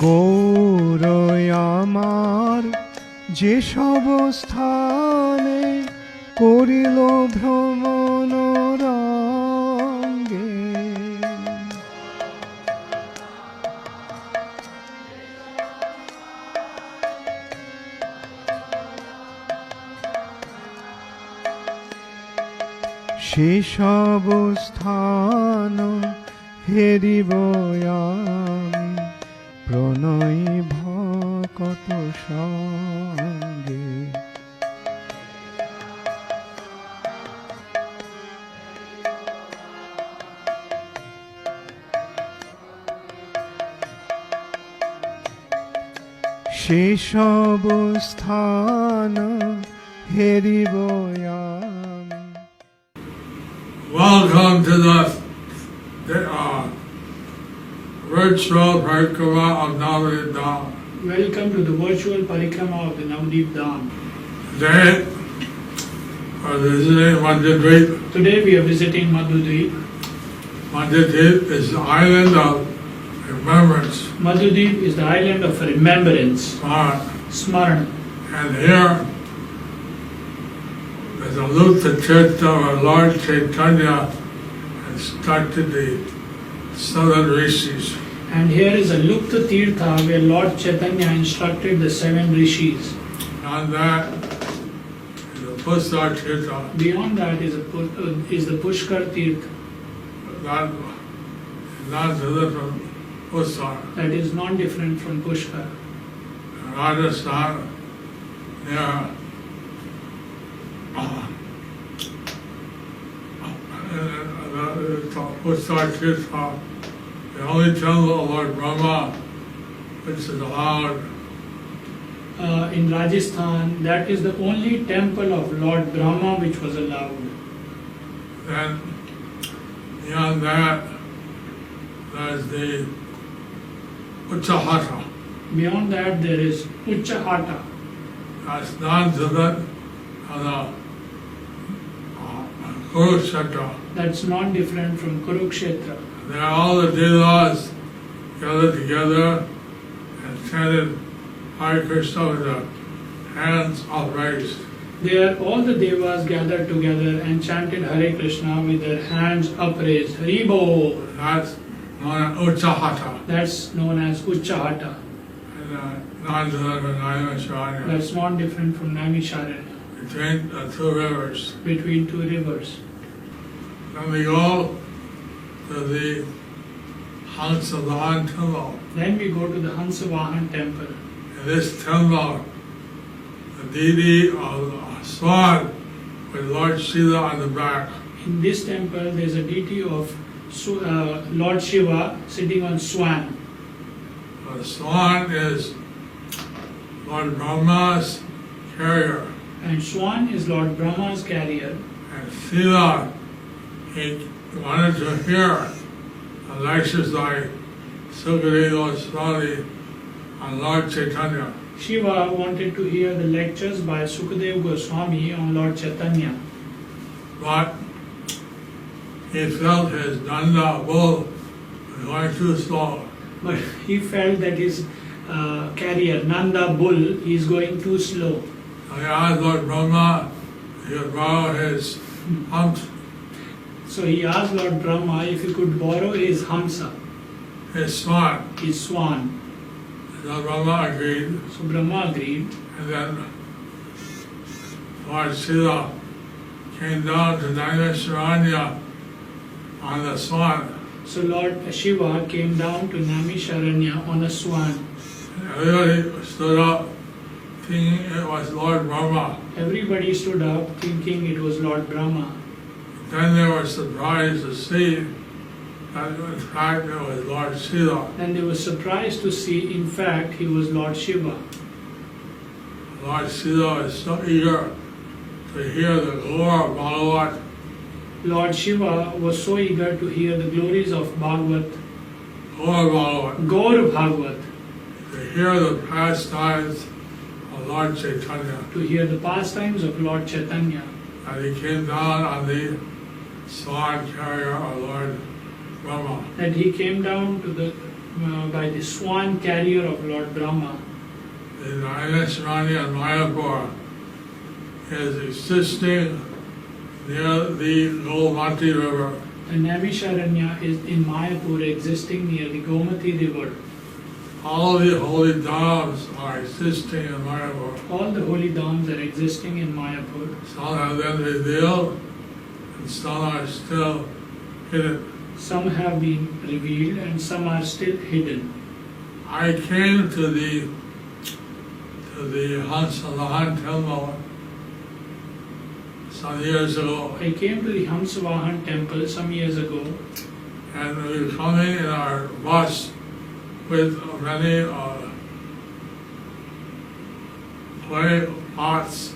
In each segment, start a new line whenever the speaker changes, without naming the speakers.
গৌরয় আমার যে সব স্থানে করিল ভ্রমণ রঙ্গে, সে সব স্থান হেরিব আমি প্রণয় ভকত সঙ্গে। সে সব স্থান হেরিব আমি।
Welcome to the virtual Parikrama of Navadvipa.
Welcome to the virtual Parikrama of the Navadvipa Dham.
Today we're visiting Madhyadvipa.
Today we are visiting Madhyadvipa.
Madhyadvipa is the island of remembrance.
Madhyadvipa is the island of remembrance, Smaran.
And here is a Lupta Tirtha where Lord Chaitanya instructed the 7 rishis.
And here is a Lupta Tirtha where Lord Chaitanya instructed the 7 rishis.
Beyond that is the Pushkar Tirtha.
Beyond that is the Pushkar Tirtha.
That is not different from Pushkar.
That is not different from Pushkar.
Rajasthan, near Pushkar Tirtha, the only temple of Lord Brahma which is allowed.
In Rajasthan, that is the only temple of Lord Brahma which was allowed.
Then beyond that, there's the Uchahata.
Beyond that, there is Uchahata.
That's non-different from the Kurukshetra.
That's not different from Kurukshetra.
There all the devas gathered together and chanted Hare Krishna with their hands upraised.
There all the devas gathered together and chanted Hare Krishna with their hands upraised. Haribo.
That's known as Uchahata.
That's known as Uchahata.
And non-different from Naimisharanya.
That's not different from Naimisharanya.
Between the 2 rivers.
Between 2 rivers.
Then we go to the Hansavahan temple.
Then we go to the Hansavahan temple.
In this temple, the deity of Swan with Lord Shiva on the back.
In this temple, there is a deity of Lord Shiva sitting on swan.
The swan is Lord Brahma's carrier.
And swan is Lord Brahma's carrier.
And Shiva, he wanted to hear the lectures like Sukadeva Swami on Lord Chaitanya.
Shiva wanted to hear the lectures by Sukadeva Goswami on Lord Chaitanya.
But he felt his Nanda bull was going too slow.
But he felt that his carrier, Nanda bull, is going too slow.
So he asked Lord Brahma if he could borrow his humps,
So he asked Lord Brahma if he could borrow his Hamsa,
his swan.
his swan.
So Brahma agreed.
So Brahma agreed.
And then Lord Shiva came down to Naimisharanya on the swan.
So Lord Shiva came down to Naimisharanya on a swan.
Everybody stood up thinking it was Lord Brahma.
Everybody stood up thinking it was Lord Brahma.
Then they were surprised to see that in fact it was Lord Shiva.
Then they were surprised to see, in fact, he was Lord Shiva.
Lord Shiva is so eager to hear the glory of Bhagavat.
Lord Shiva was so eager to hear the glories of Bhagavat, Gaur Bhagavat,
to hear the pastimes of Lord Chaitanya.
to hear the pastimes of Lord Chaitanya.
And he came down on the swan carrier of Lord Brahma.
That he came down to the by the swan carrier of Lord Brahma.
The Narasimha and Mayapur is existing near the Gomati River.
The Naimisharanya is in Mayapur, existing near the Gomati river.
All the holy dhams are existing in Mayapur.
All the holy dhams are existing in Mayapur.
Some have been revealed and some are still hidden.
Some have been revealed and some are still hidden.
I came to the Hansalahan temple some years ago,
I came to the Hamsavahan temple some years ago,
and we were coming in our bus with many clay pots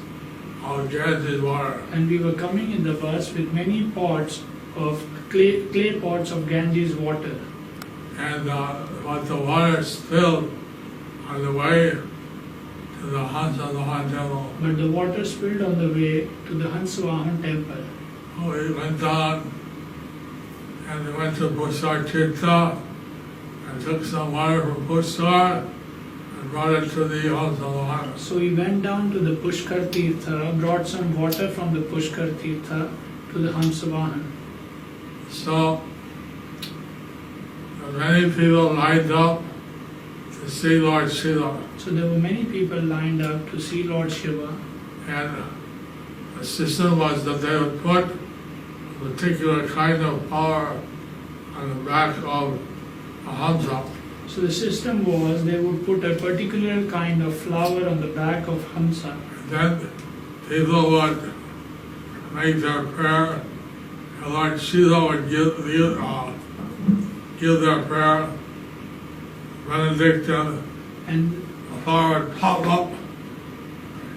of Ganges water.
and we were coming in the bus with many pots of clay pots of Ganges water.
And but the water spilled on the way to the Hansalahan temple.
But the water spilled on the way to the Hansavahan temple.
We went down and we went to Pushkar Tirtha and took some water from Pushkar and brought it to the Hansalahan.
So we went down to the Pushkar Tirtha, brought some water from the Pushkar Tirtha to the Hamsavahan.
So many people lined up to see Lord Shiva,
So there were many people lined up to see Lord Shiva,
and the system was that they would put a particular kind of power on the back of a Hamsa.
so the system was they would put a particular kind of flower on the back of Hamsa.
Then people would make their prayer, and Lord Shiva would give their prayer, benediction,
And
the flower would pop up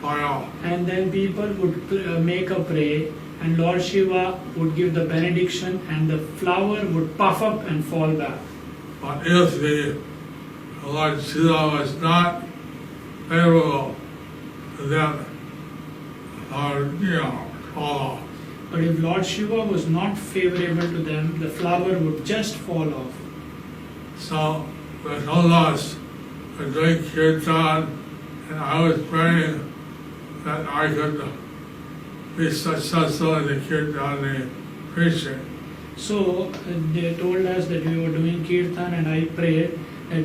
by all.
And then people would make a pray, and Lord Shiva would give the benediction, and the flower would puff up and fall back.
But if the Lord Shiva was not favorable to them, or fall off.
But if Lord Shiva was not favorable to them, the flower would just fall off.
So they told us to drink kirtan, and I was praying that I could be successful in the kirtan preaching.
So they told us that we were doing kirtan, and I prayed that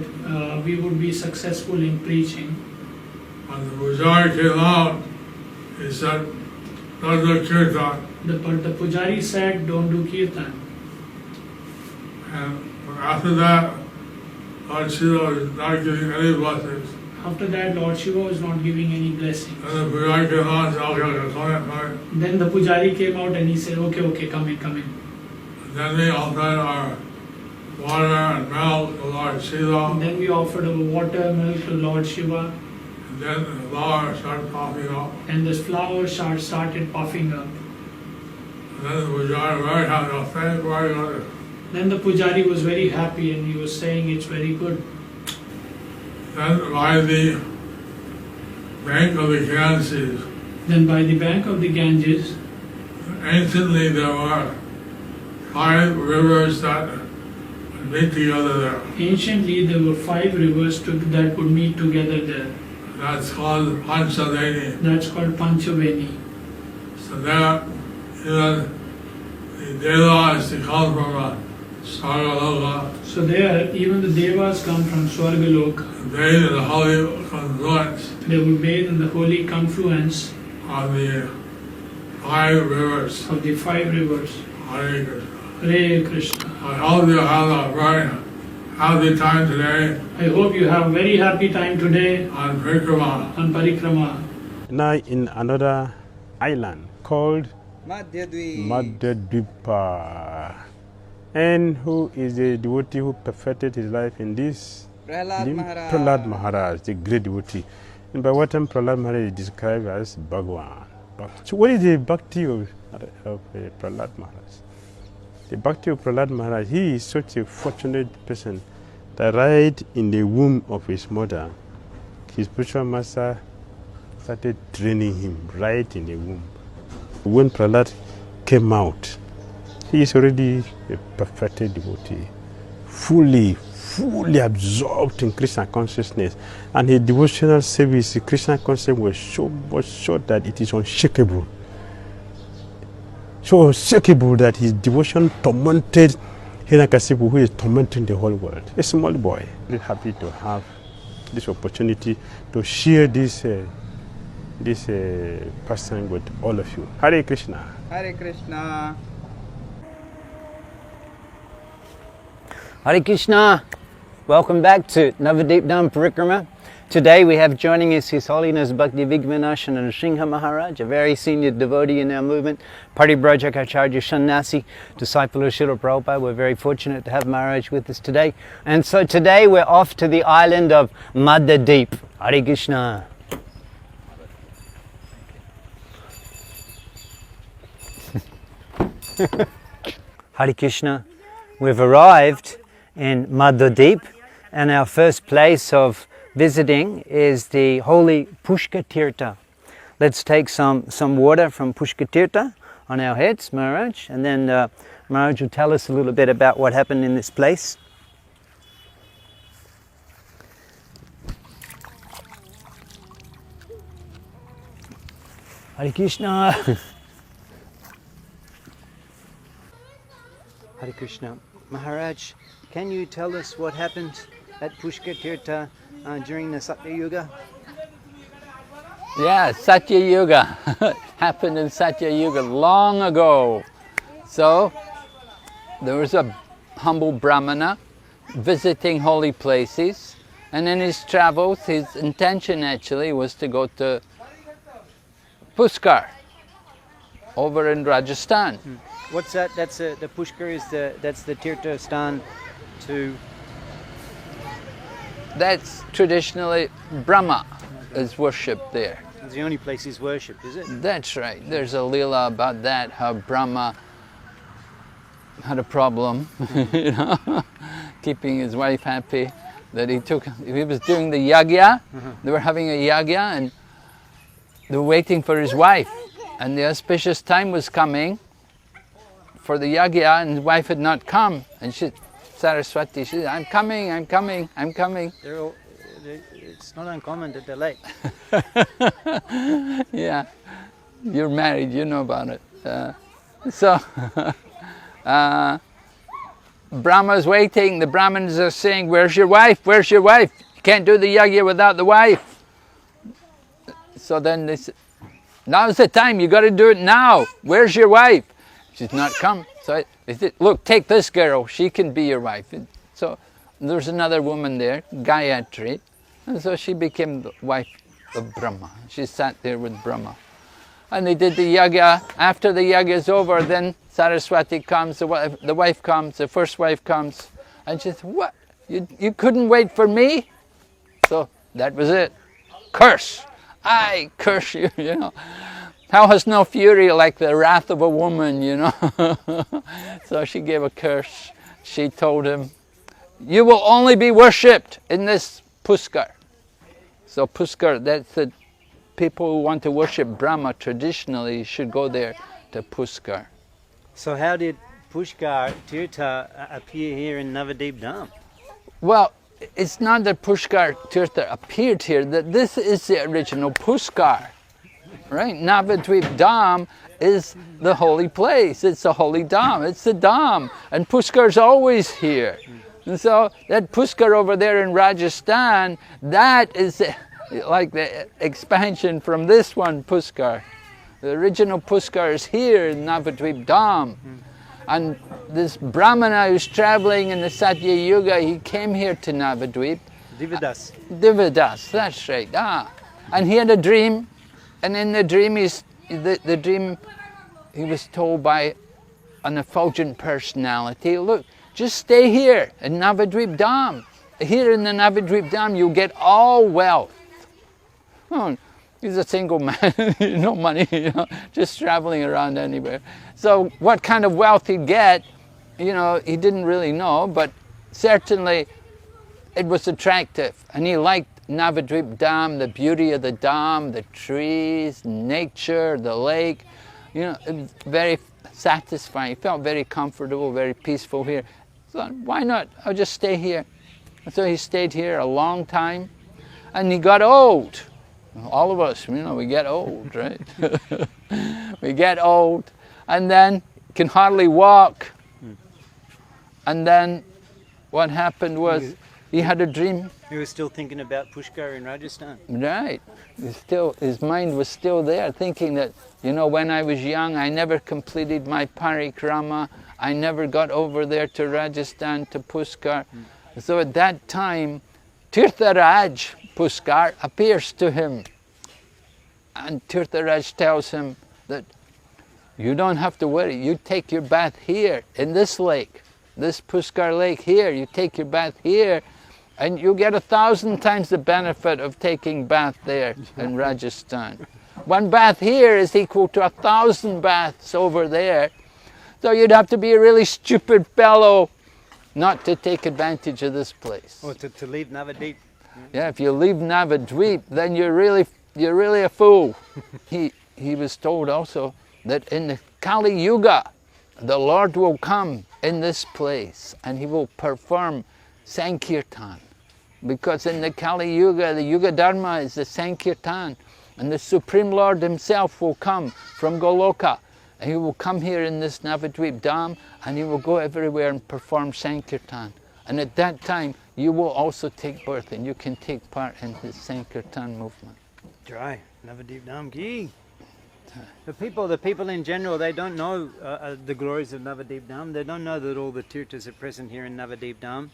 we would be successful in preaching.
When the Pujari came out, he said, "Don't do kirtan."
But the Pujari said, don't do kirtan.
And after that, Lord Shiva was not giving any blessings.
After that, Lord Shiva was not giving any blessings.
And the Pujari came out and said, "Okay, come in."
Then the Pujari came out and he said, okay, come in.
And then we offered our water and milk to Lord Shiva.
And then we offered our water, milk to Lord Shiva,
And then the flower started popping up.
and this flower started puffing up.
And then the Pujari was very happy. "Oh, thank you very much."
Then the Pujari was very happy and he was saying it's very good.
Then by the bank of the Ganges,
Then by the bank of the Ganges,
anciently there were 5 rivers that would meet together there.
anciently there were 5 rivers that would meet together there.
That's called Panchadeni.
That's called Panchaveni.
So there, even the Devas to come from a Sargaloka,
So there, even the Devas come from Swargaloka.
they in the holy confluence
They would bathe in the holy confluence
of the 5 rivers.
of the 5 rivers.
Hare Krishna.
Hare Krishna.
I hope you have a very happy time today
I hope you have a very happy time today
on Parikrama.
on Parikrama.
Now in another island called
Madhyadvipa.
Madhyadvipa. And who is the devotee who perfected his life in this?
Prahlad Maharaj.
Prahlad Maharaj, the great devotee. And by what time Prahlad Maharaj is described as Bhagwan. So what is the Bhakti of Prahlad Maharaj? The Bhakti of Prahlad Maharaj, he is such a fortunate person that right in the womb of his mother, his spiritual master started training him right in the womb. When Prahlad came out, he is already a perfected devotee, fully fully absorbed in Krishna consciousness, and his devotional service, Krishna consciousness was so much so that it is unshakable. So unshakable that his devotion tormented Hiranyakashipu, who is tormenting the whole world. A small boy. Very happy to have this opportunity to share this person with all of you. Hare Krishna.
Hare Krishna.
Hare Krishna. Welcome back to Navadvip Parikrama. Today we have joining us His Holiness Bhakti Vighna Narasimha Maharaj, a very senior devotee in our movement, Paribrajaka Sannyasi, disciple of Srila Prabhupada. We're very fortunate to have Maharaj with us today. And so today we're off to the island of Madhyadvipa. Hare Krishna. Hare Krishna. We've arrived in Madhyadvipa, and our first place of visiting is the holy Pushkar Tirtha. Let's take some water from Pushkar Tirtha on our heads, Maharaj, and then Maharaj will tell us a little bit about what happened in this place. Hare Krishna. Hare Krishna. Maharaj, can you tell us what happened at Pushkar Tirtha during the Satya Yuga?
Yeah, Satya Yuga happened in Satya Yuga long ago. So there was a humble Brahmana visiting holy places, and in his travels his intention actually was to go to Pushkar over in Rajasthan.
What's that? That's the Pushkar that's the Tirtha Stan to.
That's traditionally Brahma is worshipped there.
It's the only place he's worshipped, is it?
That's right. There's a Leela about that, how Brahma had a problem, you know, keeping his wife happy, that he was doing the yagya, they were having a yagya and they were waiting for his wife, and the auspicious time was coming for the yagya and his wife had not come, and Saraswati, she said, I'm coming.
It's not uncommon that they're late.
Yeah, you're married, you know about it. Brahma's waiting, the Brahmins are saying, where's your wife? You can't do the yagya without the wife. So then they said, now's the time, you got to do it now. Where's your wife? She's not come. So they said, look, take this girl, she can be your wife. So there's another woman there, Gayatri, and so she became the wife of Brahma. She sat there with Brahma. And they did the yagya. After the yagya is over, then Saraswati comes, the wife comes, the first wife comes, and she said, what? You couldn't wait for me? So that was it. Curse! I curse you, you know. Hell has no fury like the wrath of a woman, you know. So she gave a curse. She told him, you will only be worshipped in this Pushkar. So Pushkar, that's the people who want to worship Brahma traditionally should go there to Pushkar.
So how did Pushkar Tirtha appear here in Navadvip Dham?
Well, it's not that Pushkar Tirtha appeared here, that this is the original Pushkar. Right? Navadvip Dham is the holy place. It's the holy Dham. It's the Dham. And Pushkar's always here. And so that Pushkar over there in Rajasthan, that is like the expansion from this one Pushkar. The original Pushkar is here in Navadvip Dham. And this Brahmana who's traveling in the Satya Yuga, he came here to Navadvip. Dividas, that's right. And he had a dream. And in the dream, he was told by an effulgent personality, look, just stay here in Navadvip Dham. Here in the Navadvip Dham, you'll get all wealth. Oh, he's a single man, no money, you know, just traveling around anywhere. So what kind of wealth he'd get, you know, he didn't really know, but certainly it was attractive. And he liked Navadvip Dham, the beauty of the Dham, the trees, nature, the lake, you know, it was very satisfying. He felt very comfortable, very peaceful here. So why not? I'll just stay here. So he stayed here a long time, and he got old. All of us, we get old, right? We get old, and then can hardly walk. And then what happened was he had a dream.
He was still thinking about Pushkar in Rajasthan.
Right. His mind was still there, thinking that, when I was young, I never completed my parikrama. I never got over there to Rajasthan, to Pushkar. So at that time, Tirtharaj Pushkar appears to him. And Tirtharaj tells him that you don't have to worry. You take your bath here in this lake, this Pushkar lake here. You take your bath here, and you get 1,000 times the benefit of taking bath there in Rajasthan. One bath here is equal to 1,000 baths over there. So you'd have to be a really stupid fellow not to take advantage of this place.
Or to leave Navadvip.
Yeah, if you leave Navadvip, then you're really a fool. He was told also that in the Kali Yuga, the Lord will come in this place and he will perform Sankirtan. Because in the Kali Yuga, the Yuga Dharma is the Sankirtan, and the Supreme Lord himself will come from Goloka, and he will come here in this Navadvip Dham, and he will go everywhere and perform Sankirtan. And at that time, you will also take birth, and you can take part in his Sankirtan movement.
Dry. Navadvip Dham ki. The people in general, they don't know the glories of Navadvip Dham. They don't know that all the tirthas are present here in Navadvip Dham.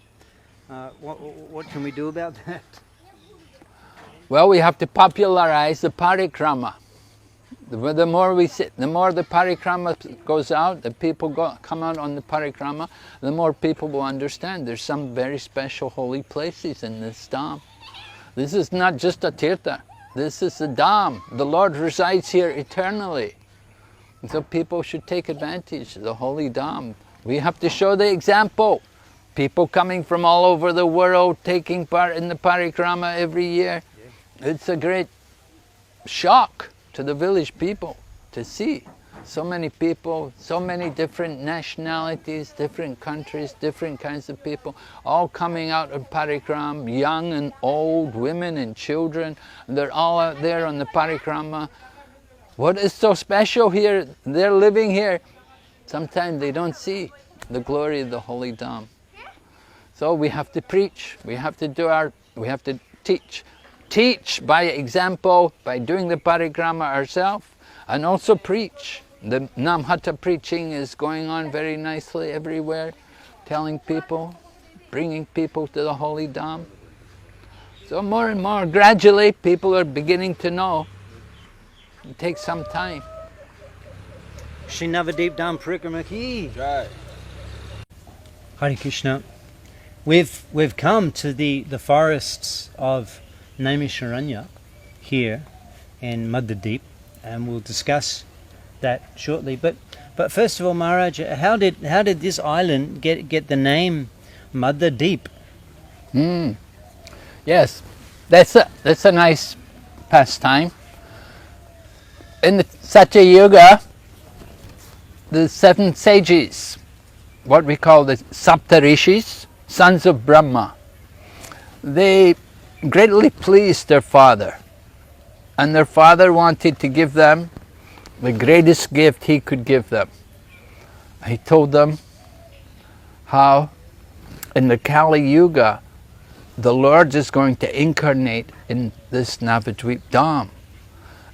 What can we do about that?
Well, we have to popularize the parikrama. The more we sit, the more the parikrama goes out, the people come out on the parikrama, the more people will understand there's some very special holy places in this dham. This is not just a tirtha. This is the dham. The Lord resides here eternally. And so people should take advantage of the holy dham. We have to show the example. People coming from all over the world, taking part in the parikrama every year. It's a great shock to the village people to see so many people, so many different nationalities, different countries, different kinds of people, all coming out of parikrama, young and old, women and children. They're all out there on the parikrama. What is so special here? They're living here. Sometimes they don't see the glory of the holy dham. So we have to preach, we have to teach. Teach by example, by doing the parikrama ourselves, and also preach. The Namhata preaching is going on very nicely everywhere, telling people, bringing people to the holy dham. So more and more, gradually, people are beginning to know. It takes some time.
Shri Navadvip Dham Parikrama ki.
Right.
Hare Krishna. We've come to the forests of Naimisharanya here in Madhyadvipa, and we'll discuss that shortly. But first of all, Maharaj, how did this island get the name Madhyadvipa?
Yes, that's a nice pastime. In the Satya Yuga, the 7 sages, what we call the Saptarishis, sons of Brahma, they greatly pleased their father, and their father wanted to give them the greatest gift he could give them. He told them how in the Kali Yuga the Lord is going to incarnate in this Navadvip Dham,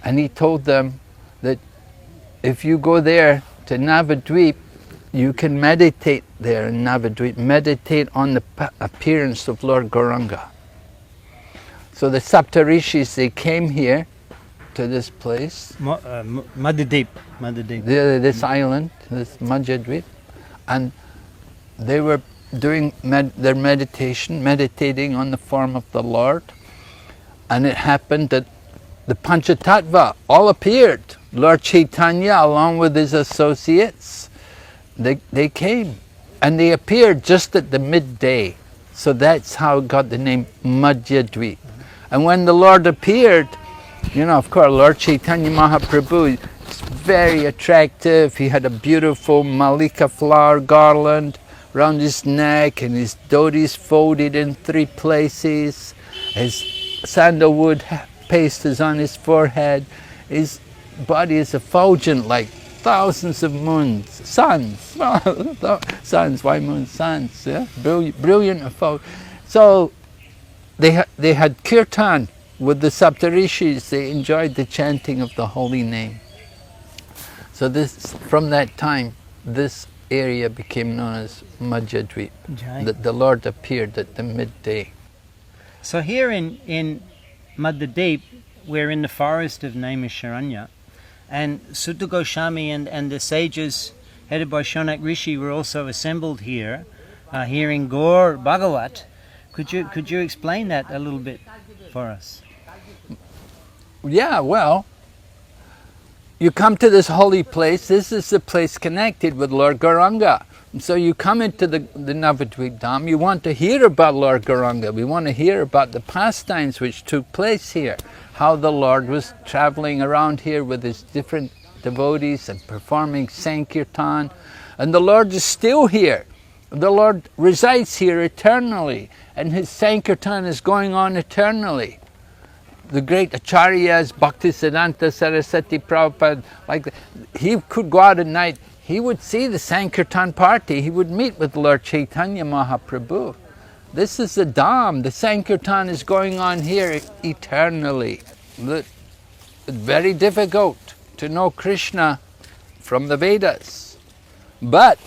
and he told them that if you go there to Navadvip, you can meditate there in Navadvip, meditate on the appearance of Lord Gauranga. So the Saptarishis, they came here to this place,
Madhyadvipa.
this island, this Madhyadvipa, and they were doing their meditating on the form of the Lord, and it happened that the Panchatattva all appeared. Lord Chaitanya, along with his associates, they came, and they appeared just at the midday. So that's how it got the name Madhyadvipa. And when the Lord appeared, of course, Lord Chaitanya Mahaprabhu is very attractive. He had a beautiful Malika flower garland around his neck, and his dhotis folded in 3 places. His sandalwood paste is on his forehead. His body is effulgent like thousands of moons, suns. Suns, why moons? Suns, yeah? Brilliant effulgent. So they had kirtan with the Saptarishis. They enjoyed the chanting of the holy name. So this, from that time, this area became known as Madhyadvipa. The Lord appeared at the midday.
So here in Madhyadvipa, we're in the forest of Naimisharanya, and Sutta Goswami and the sages headed by Shonak Rishi were also assembled here, hearing Gaur Bhagavat. Could you explain that a little bit for us?
Yeah, well, you come to this holy place. This is the place connected with Lord Gauranga. And so you come into the Navadvip Dham. You want to hear about Lord Gauranga. We want to hear about the pastimes which took place here. How the Lord was traveling around here with his different devotees and performing Sankirtan. And the Lord is still here. The Lord resides here eternally. And his Sankirtan is going on eternally. The great acharyas, Bhakti Siddhanta Saraswati Prabhupada, he could go out at night, he would see the Sankirtan party, he would meet with Lord Chaitanya Mahaprabhu. This is the Dham, the Sankirtan is going on here eternally. It's very difficult to know Krishna from the Vedas. But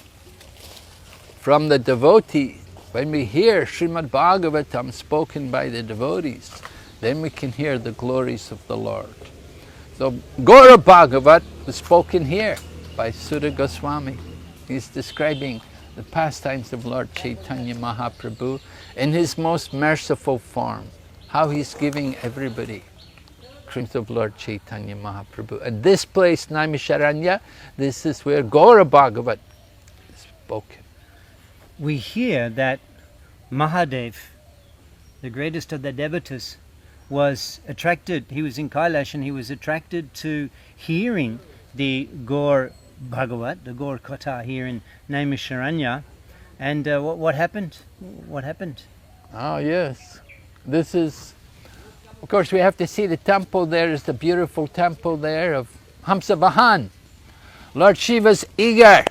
from the devotees, when we hear Srimad Bhagavatam spoken by the devotees, then we can hear the glories of the Lord. So Gaura Bhagavat was spoken here by Sutta Goswami. He's describing the pastimes of Lord Chaitanya Mahaprabhu in his most merciful form, how he's giving everybody Christ of Lord Chaitanya Mahaprabhu. And this place, Naimisharanya, this is where Gaura Bhagavat is spoken.
We hear that Mahadev, the greatest of the devotees, was attracted, he was in Kailash and he was attracted to hearing the Gaur Bhagavat, the Gaur Katha here in Naimisharanya. And what happened? What happened?
Oh yes, this is, of course we have to see the temple there, is the beautiful temple there of Hamsa Vahan. Lord Shiva's eager.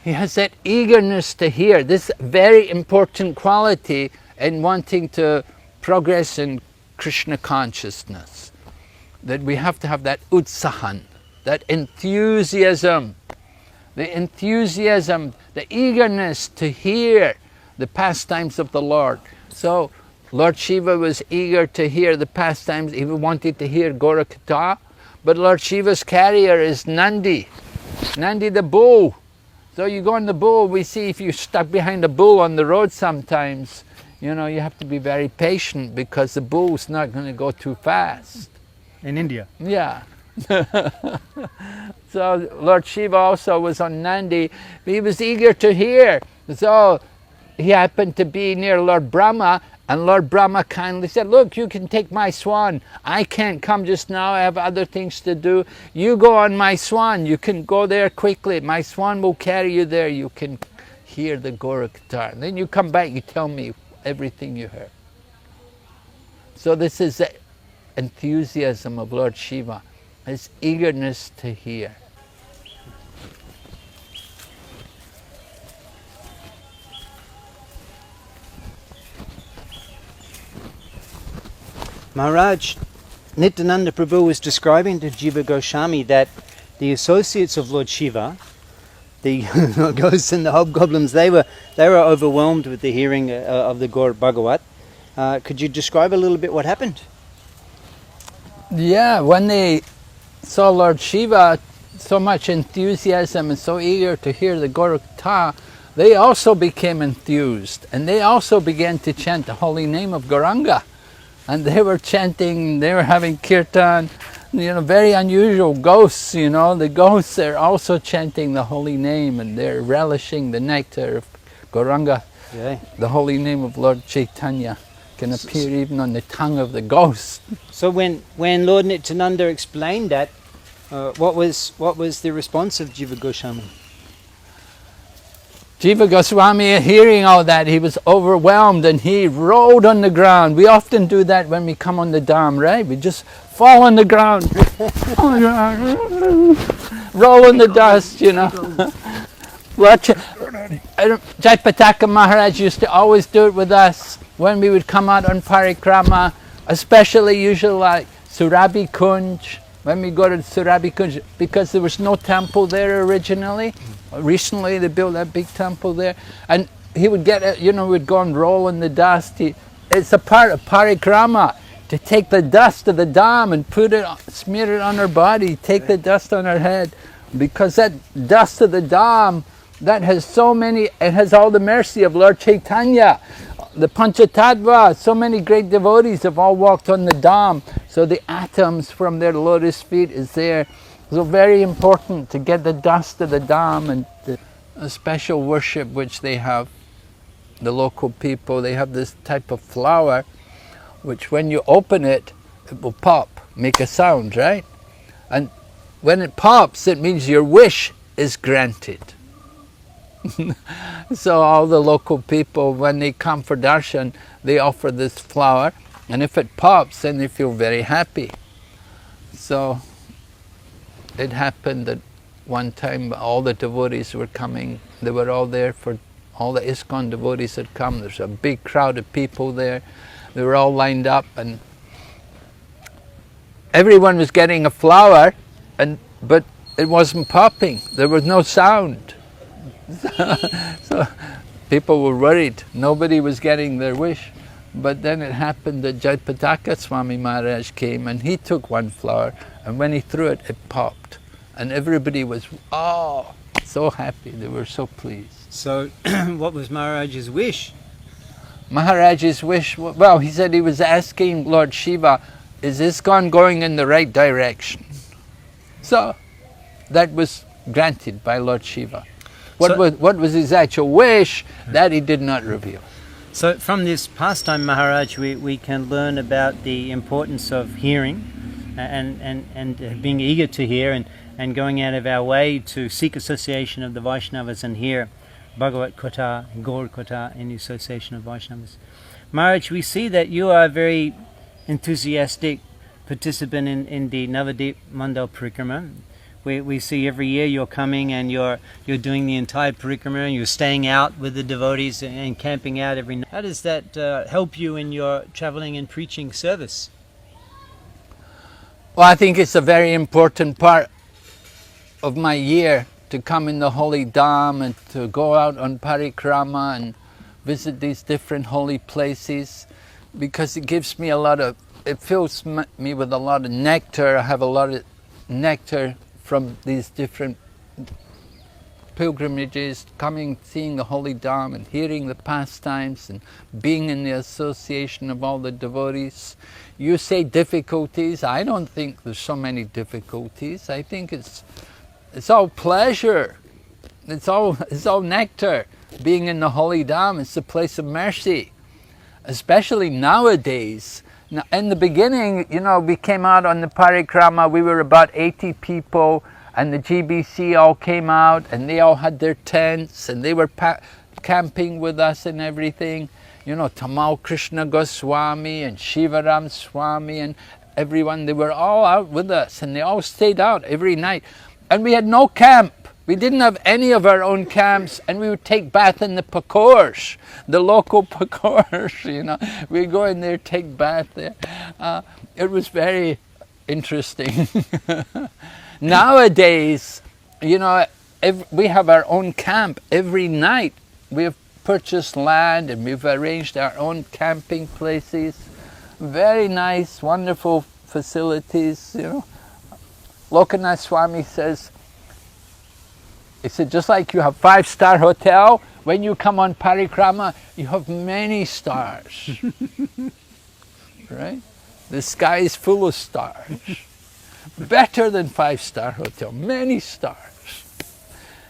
He has that eagerness to hear. This very important quality in wanting to progress in Krishna consciousness, that we have to have that utsahan, that enthusiasm, the eagerness to hear the pastimes of the Lord. So Lord Shiva was eager to hear the pastimes, he wanted to hear Gaurakatha, but Lord Shiva's carrier is Nandi the bull. So you go on the bull, we see if you're stuck behind a bull on the road sometimes, you know, you have to be very patient because the bull's not going to go too fast.
In India?
Yeah. So Lord Shiva also was on Nandi. He was eager to hear. So he happened to be near Lord Brahma, and Lord Brahma kindly said, look, you can take my swan. I can't come just now, I have other things to do. You go on my swan, you can go there quickly. My swan will carry you there, you can hear the Gaurakatha. And then you come back, you tell me everything you heard. So this is the enthusiasm of Lord Shiva, his eagerness to hear.
Maharaj, Nityananda Prabhu was describing to Jiva Goswami that the associates of Lord Shiva, the ghosts and the hobgoblins, they were overwhelmed with the hearing of the Gaur Bhagavat. Could you describe a little bit what happened?
Yeah, when they saw Lord Shiva, so much enthusiasm and so eager to hear the Gaurakatha, they also became enthused, and they also began to chant the holy name of Gauranga. And they were chanting, they were having kirtan, you know, very unusual ghosts, you know. The ghosts are also chanting the holy name, and they're relishing the nectar of Gauranga.
Yeah.
The holy name of Lord Chaitanya can appear even on the tongue of the ghost.
So when Lord Nityananda explained that, what was the response of Jiva Goswami?
Jiva Goswami, hearing all that, he was overwhelmed and he rolled on the ground. We often do that when we come on the Dham, right? We just fall on the ground, roll in the dust, you know. Jaipataka Maharaj used to always do it with us when we would come out on Parikrama, especially usually like Surabhi Kunj, when we go to Surabhi Kunj, because there was no temple there originally. Recently they built that big temple there, and he would get it, you know, we'd go and roll in the dust. It's a part of Parikrama to take the dust of the Dham and smear it on our body, take the dust on our head, because that dust of the Dham, that has so many, it has all the mercy of Lord Chaitanya, the Panchatattva. So many great devotees have all walked on the Dham, so the atoms from their lotus feet is there. So very important to get the dust of the Dham, and a special worship which they have, the local people, they have this type of flower which when you open it, it will pop, make a sound, right? And when it pops, it means your wish is granted. So all the local people, when they come for darshan, they offer this flower, and if it pops, then they feel very happy. So it happened that one time all the devotees were coming, they were all there, for all the ISKCON devotees had come. There's a big crowd of people there, they were all lined up, and everyone was getting a flower, but it wasn't popping, there was no sound. So people were worried, nobody was getting their wish. But then it happened that Jaipataka Swami Maharaj came and he took one flower, and when he threw it, it popped. And everybody was, so happy, they were so pleased.
So what was Maharaj's wish?
Maharaj's wish, well, he said he was asking Lord Shiva, is ISKCON going in the right direction? So that was granted by Lord Shiva. What was his actual wish, that he did not reveal.
So from this pastime, Maharaj, we can learn about the importance of hearing and being eager to hear and going out of our way to seek association of the Vaishnavas and hear Bhagavat Kotha, Gaur Kotha in the association of Vaishnavas. Maharaj, we see that you are a very enthusiastic participant in the Navadip Mandal Parikrama. We see every year you're coming and you're doing the entire parikrama, and you're staying out with the devotees and camping out every night. How does that help you in your traveling and preaching service?
Well, I think it's a very important part of my year to come in the holy Dham and to go out on parikrama and visit these different holy places, because it gives me it fills me with a lot of nectar. I have a lot of nectar from these different pilgrimages, coming, seeing the holy Dham and hearing the pastimes and being in the association of all the devotees. You say difficulties, I don't think there's so many difficulties. I think it's all pleasure, it's all nectar. Being in the holy Dham is the place of mercy, especially nowadays. Now, in the beginning, we came out on the parikrama, we were about 80 people, and the GBC all came out, and they all had their tents, and they were camping with us and everything. Tamal Krishna Goswami and Shivaram Swami and everyone, they were all out with us, and they all stayed out every night. And we had no camp. We didn't have any of our own camps, and we would take bath in the pakors, the local pakors, We'd go in there, take bath there. It was very interesting. Nowadays, we have our own camp every night. We have purchased land and we've arranged our own camping places. Very nice, wonderful facilities, Lokanath Swami says, he said, just like you have 5-star hotel, when you come on parikrama, you have many stars. Right? The sky is full of stars. Better than 5-star hotel, many stars.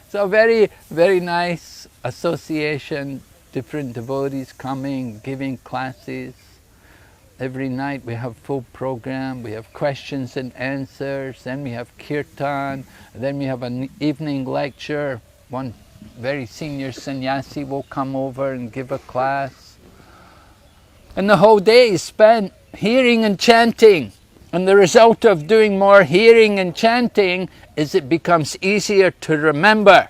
So very, very nice association, different devotees coming, giving classes. Every night we have full program, we have questions and answers, then we have kirtan, then we have an evening lecture, one very senior sannyasi will come over and give a class. And the whole day is spent hearing and chanting. And the result of doing more hearing and chanting is it becomes easier to remember.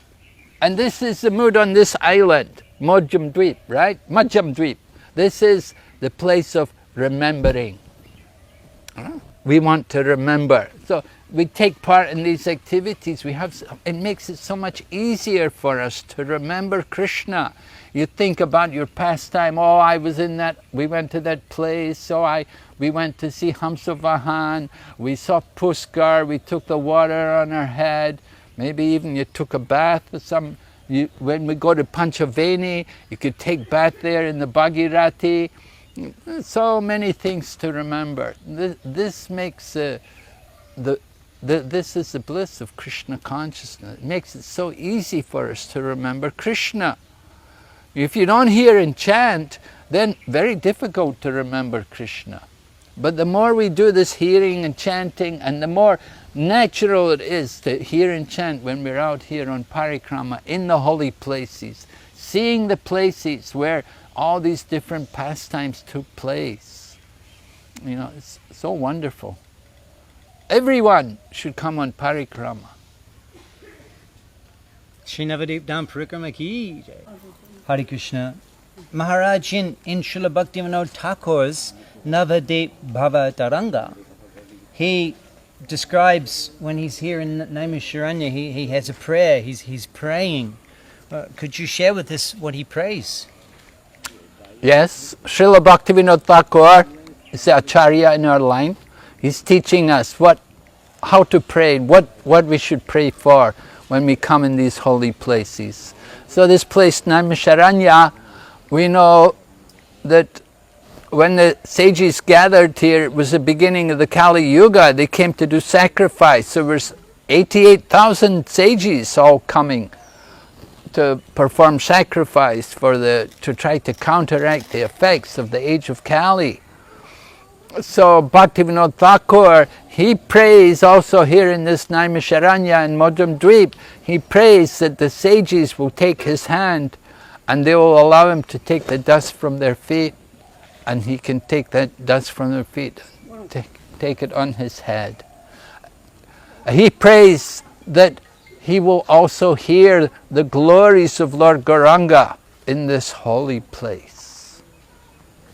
And this is the mood on this island, Madhyadvipa, right? Madhyadvipa. This is the place of remembering. We want to remember. So we take part in these activities. It makes it so much easier for us to remember Krishna. You think about your pastime. Oh, we went to that place. We went to see Hamsavahan. We saw Puskar. We took the water on our head. Maybe even you took a bath with some. When we go to Panchaveni, you could take bath there in the Bhagirati. So many things to remember. This makes this is the bliss of Krishna consciousness. It makes it so easy for us to remember Krishna. If you don't hear and chant, then very difficult to remember Krishna. But the more we do this hearing and chanting, and the more natural it is to hear and chant when we're out here on Parikrama in the holy places, seeing the places where all these different pastimes took place. You know, it's so wonderful. Everyone should come on Parikrama.
Shri Navadip Dham Parikrama ki jai. Hare Krishna. Maharaj, in Srila Bhaktivinoda Thakur's Navadip Bhava Taranga, he describes when he's here in Naimisharanya, he has a prayer, he's praying. Could you share with us what he prays?
Yes, Srila Bhaktivinoda Thakur is the Acharya in our line. He's teaching us how to pray, what we should pray for when we come in these holy places. So this place, Naimisharanya, we know that when the sages gathered here, it was the beginning of the Kali Yuga. They came to do sacrifice. There was 88,000 sages all coming to perform sacrifice to try to counteract the effects of the age of Kali. So Bhaktivinoda Thakur, he prays also here in this Naimisharanya and Madhyadvipa, he prays that the sages will take his hand and they will allow him to take the dust from their feet, and he can take that dust from their feet, take it on his head. He prays that he will also hear the glories of Lord Gauranga in this holy place.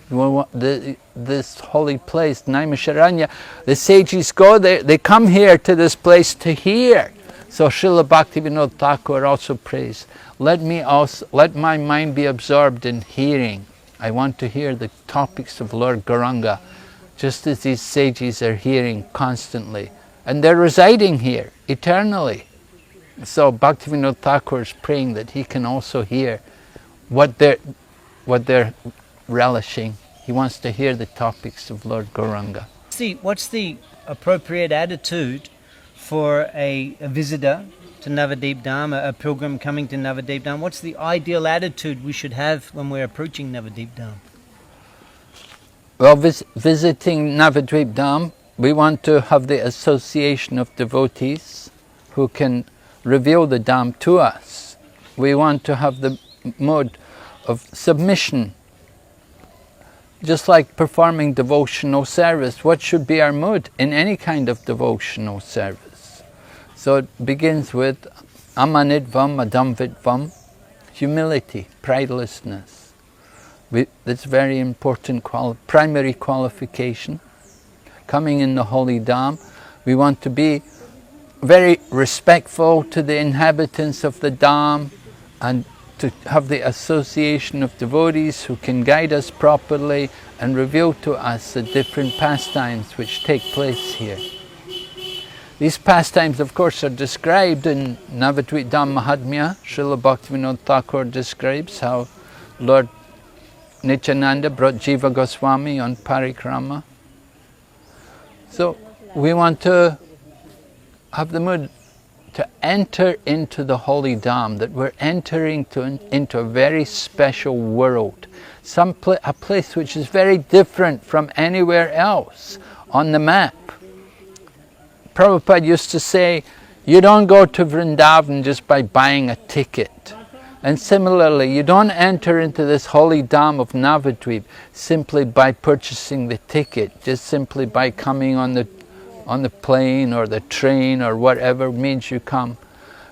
This holy place, Naimisharanya, the sages go there, they come here to this place to hear. So Srila Bhaktivinoda Thakur also prays, let my mind be absorbed in hearing. I want to hear the topics of Lord Gauranga, just as these sages are hearing constantly. And they're residing here eternally. So Bhaktivinoda Thakur is praying that he can also hear what they're relishing. He wants to hear the topics of Lord Gauranga.
What's the appropriate attitude for a visitor to Navadip Dham, a pilgrim coming to Navadip Dham? What's the ideal attitude we should have when we're approaching Navadip Dham?
Well, visiting Navadip Dham, we want to have the association of devotees who can reveal the Dham to us. We want to have the mode of submission. Just like performing devotional service, what should be our mood in any kind of devotional service? So it begins with amanidvam adamvidvam, humility, pridelessness. That's very important primary qualification. Coming in the holy Dham, we want to be very respectful to the inhabitants of the Dham and to have the association of devotees who can guide us properly and reveal to us the different pastimes which take place here. These pastimes, of course, are described in Navadvipa Dham Mahatmya. Srila Bhaktivinoda Thakur describes how Lord Nityananda brought Jiva Goswami on Parikrama. So we want to have the mood to enter into the holy Dham, that we're entering into a very special world, a place which is very different from anywhere else on the map. Prabhupada used to say, you don't go to Vrindavan just by buying a ticket. And similarly, you don't enter into this holy dham of Navadvip simply by purchasing the ticket, just simply by coming on the plane or the train or whatever means you come.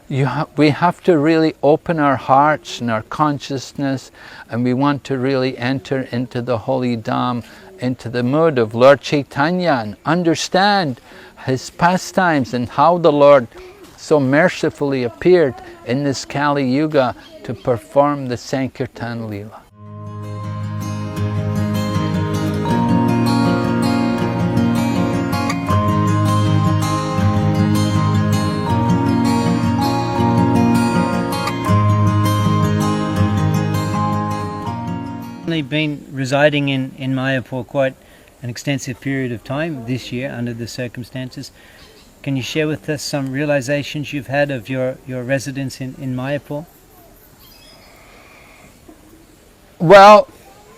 We have to really open our hearts and our consciousness, and we want to really enter into the holy dham, into the mood of Lord Chaitanya, and understand his pastimes and how the Lord so mercifully appeared in this Kali Yuga to perform the Sankirtan Leela.
Been residing in Mayapur quite an extensive period of time this year under the circumstances. Can you share with us some realizations you've had of your residence in Mayapur?
Well,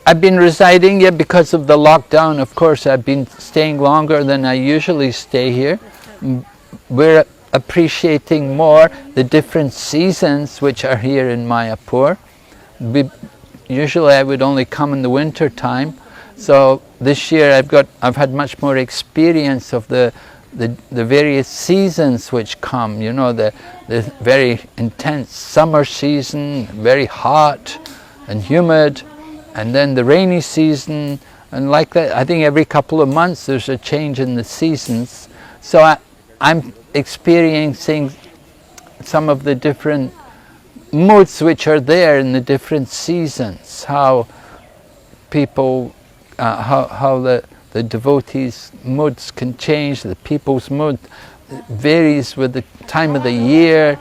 I've been residing here because of the lockdown. Of course, I've been staying longer than I usually stay here. We're appreciating more the different seasons which are here in Mayapur. Usually I would only come in the winter time, so this year I've had much more experience of the various seasons which come. You know, the very intense summer season, very hot and humid, and then the rainy season, and like that. I think every couple of months there's a change in the seasons. So I'm experiencing some of the different moods which are there in the different seasons, how people, how the devotees' moods can change, the people's mood varies with the time of the year.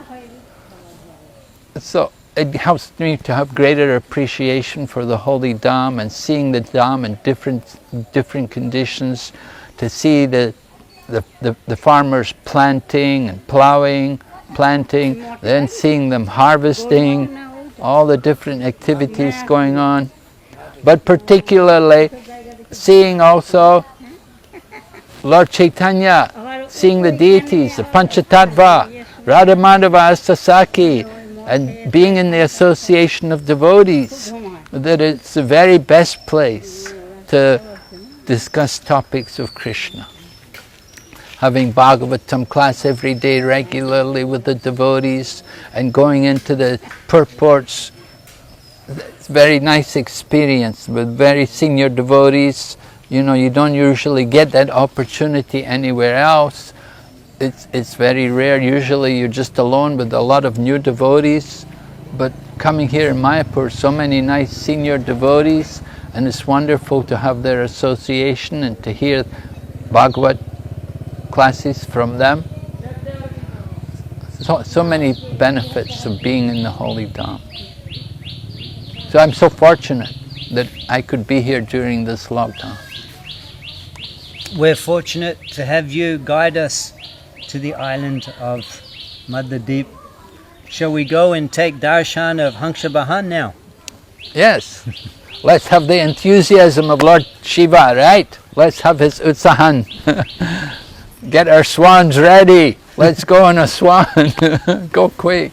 So it helps me to have greater appreciation for the holy dham and seeing the dham in different conditions, to see the farmers planting and plowing, planting, then seeing them harvesting, all the different activities going on. But particularly seeing also Lord Chaitanya, seeing the deities, the Panchatattva, Radha Madhava Astasaki, and being in the association of devotees, that it's the very best place to discuss topics of Krishna. Having Bhagavatam class every day regularly with the devotees and going into the purports. It's a very nice experience with very senior devotees. You know, you don't usually get that opportunity anywhere else. It's very rare. Usually you're just alone with a lot of new devotees. But coming here in Mayapur, so many nice senior devotees, and it's wonderful to have their association and to hear Bhagavat classes from them. So many benefits of being in the holy dham. So I'm so fortunate that I could be here during this lockdown.
We're fortunate to have you guide us to the island of Madhyadvipa. Shall we go and take darshan of Hanshabahan now?
Yes. Let's have the enthusiasm of Lord Shiva, right? Let's have his utsahan. Get our swans ready. Let's go on a swan. Go quick.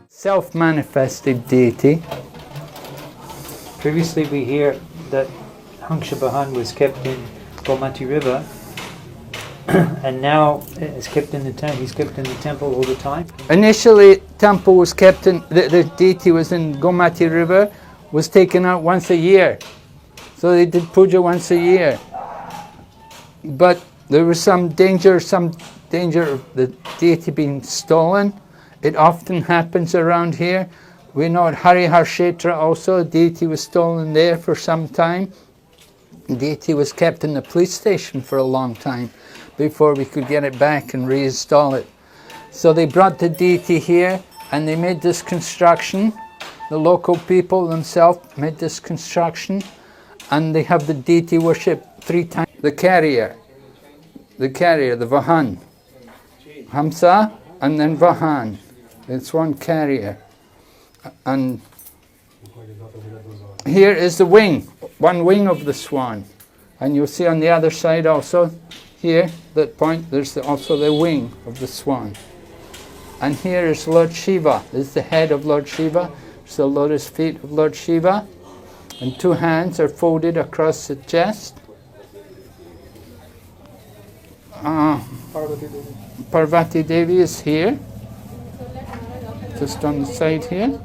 Self-manifested deity.
Previously we hear that Hanshabahan was kept in Gomati River, and now it's kept in the temple. He's kept in the temple all the time.
Initially, temple was kept in the deity was in Gomati River, was taken out once a year, so they did puja once a year. But there was some danger of the deity being stolen. It often happens around here. We know at Harihar Kshetra also, the deity was stolen there for some time. The deity was kept in the police station for a long time before we could get it back and reinstall it. So they brought the deity here and they made this construction. The local people themselves made this construction, and they have the deity worship 3 times. The carrier, the Vahan, Hamsa and then Vahan. the swan carrier. And here is the wing, one wing of the swan. And you'll see on the other side also, here, that point, there's also the wing of the swan. And here is Lord Shiva. This is the head of Lord Shiva. It's the lotus feet of Lord Shiva. And two hands are folded across the chest. Parvati Devi is here, just on the side here.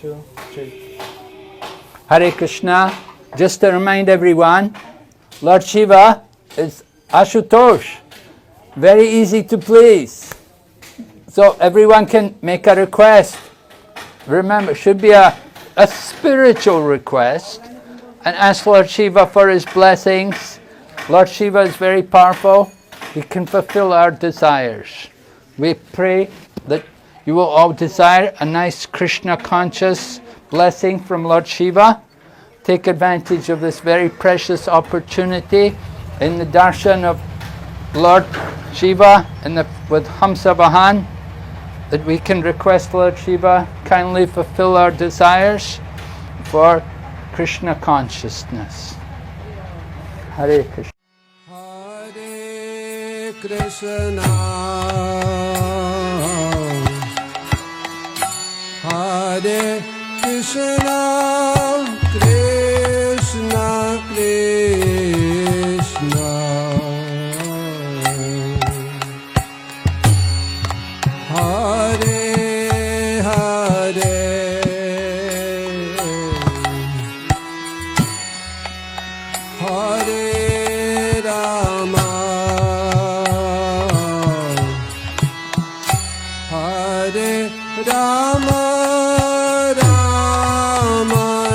2, 3. Hare Krishna. Just to remind everyone, Lord Shiva is Ashutosh, very easy to please. So everyone can make a request. Remember, it should be a spiritual request, and ask Lord Shiva for his blessings. Lord Shiva is very powerful. He can fulfill our desires. We pray that you will all desire a nice Krishna conscious blessing from Lord Shiva. Take advantage of this very precious opportunity in the darshan of Lord Shiva and with Hamsa Vahan, that we can request Lord Shiva kindly fulfill our desires for Krishna consciousness. Hare Krishna.
Hare Krishna, Hare Krishna, Krishna Krishna, Hare Hare, Hare Rama, Hare Rama, Rama Rama,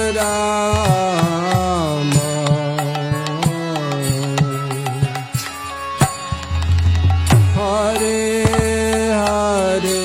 Hare Hare.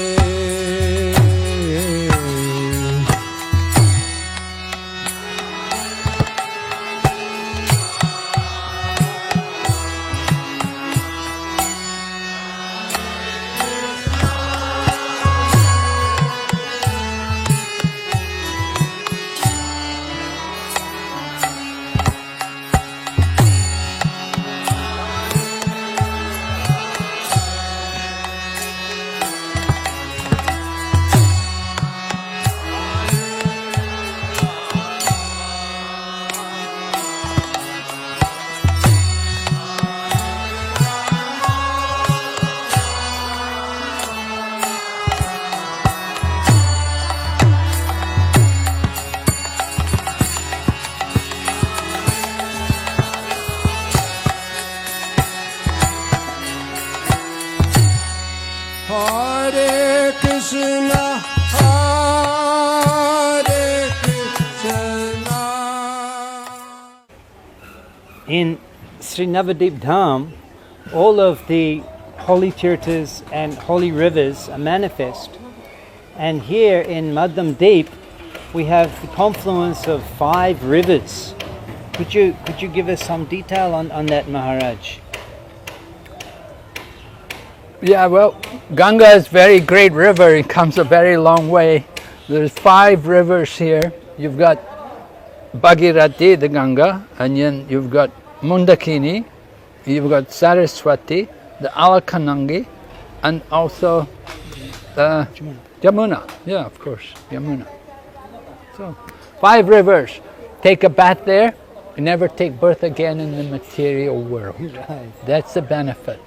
Hare Krishna, Hare Krishna.
In Sri Navadip Dham, all of the holy tirthas and holy rivers are manifest. And here in Madhyadvipa, we have the confluence of 5 rivers. Could you give us some detail on that, Maharaj?
Yeah, well, Ganga is a very great river. It comes a very long way. There's 5 rivers here. You've got Bhagirathi, the Ganga, and then you've got Mundakini, you've got Saraswati, the Alakanangi, and also Yamuna. Yeah, of course, Yamuna. So, 5 rivers. Take a bath there, and never take birth again in the material world.
Right.
That's the benefit.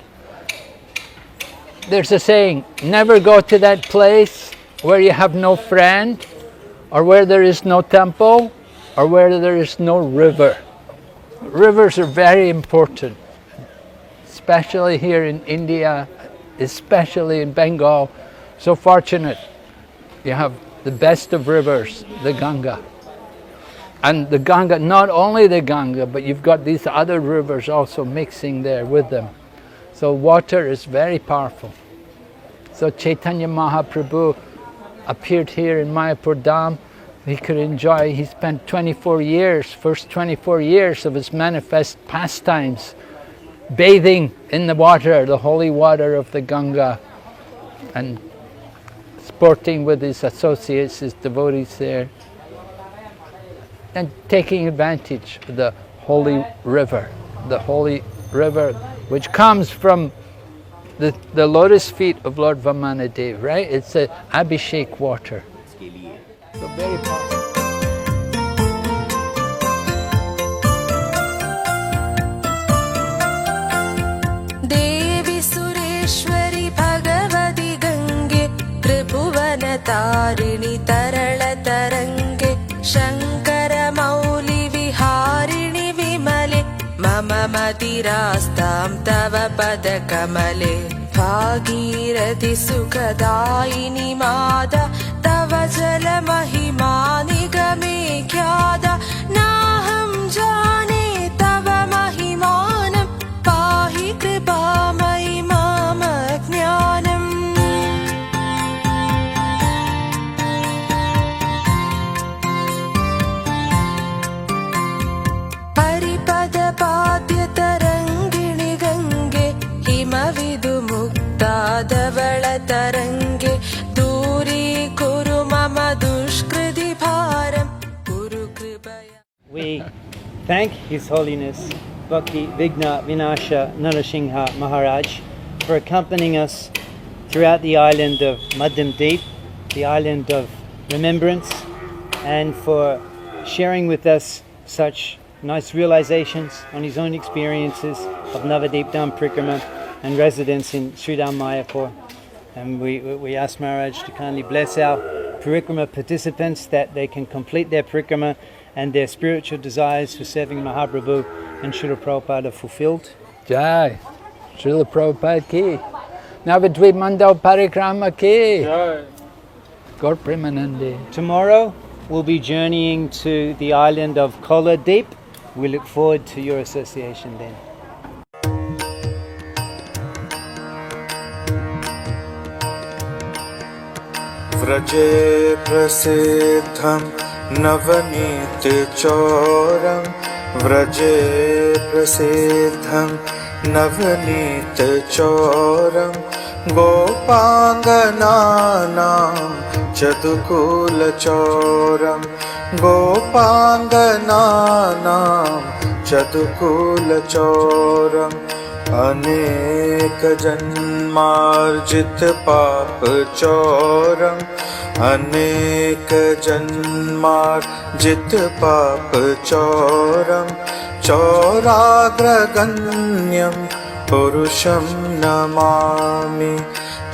There's a saying, never go to that place where you have no friend, or where there is no temple, or where there is no river. Rivers are very important, especially here in India, especially in Bengal. So fortunate, you have the best of rivers, the Ganga. And the Ganga, not only the Ganga, but you've got these other rivers also mixing there with them. So water is very powerful. So Chaitanya Mahaprabhu appeared here in Mayapur Dham. He could enjoy, he spent 24 years, first 24 years of his manifest pastimes, bathing in the water, the holy water of the Ganga. and sporting with his associates, his devotees there, and taking advantage of the holy river which comes from the lotus feet of Lord Vamanadev, right? It's a Abhishek water. So very powerful.
Tarini तरल तरंगे शंकर मौलि विहारिणि विमले मम मतिरास्तां तव पद कमले भागीरथि सुखदायिनि मादा तव जल महिमा निगमे ख्यादा नाहं जाने तव महिमानं पाहि कृपामयि माम ज्ञानम् तरंगिणि गंगे हिमविदुमुक्ता धवल तरंगे दूरी कुरु मम दुष्कृति भारं कुरु कृपया.
We thank His Holiness Bhakti Vigna Vinasha Narasimha Maharaj for accompanying us throughout the island of Madhyadvipa, the island of remembrance, and for sharing with us such nice realizations on his own experiences of Navadip Dham Parikrama and residence in Sridham Mayapur. And we ask Maharaj to kindly bless our Parikrama participants that they can complete their Parikrama and their spiritual desires for serving Mahaprabhu and Srila Prabhupada are fulfilled.
Jai, Srila Prabhupada ki. Navadvipa Mandal Parikrama ki. Jai. Gaur Premanande.
Tomorrow we'll be journeying to the island of Kola Deep. We look forward to your association then.
व्रजे प्रसिद्धं नवनीत चौरं व्रजे प्रसिद्धं नवनीत चौरं गोपाङ्गनानां चतुकूलचौरं गोपाङ्गनानां चतुकूलचौरम् अनेकजन्मार्जित पापचौरम् अनेकजन्मार्जित पापचौरम् चौराग्रगण्यं पुरुषं नमामि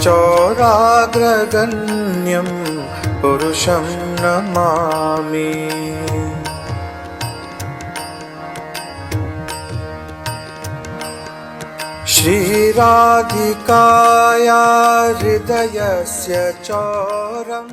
चौराग्रगण्यं पुरुषं नमामि श्रीराधिकाया हृदयस्य चौरम्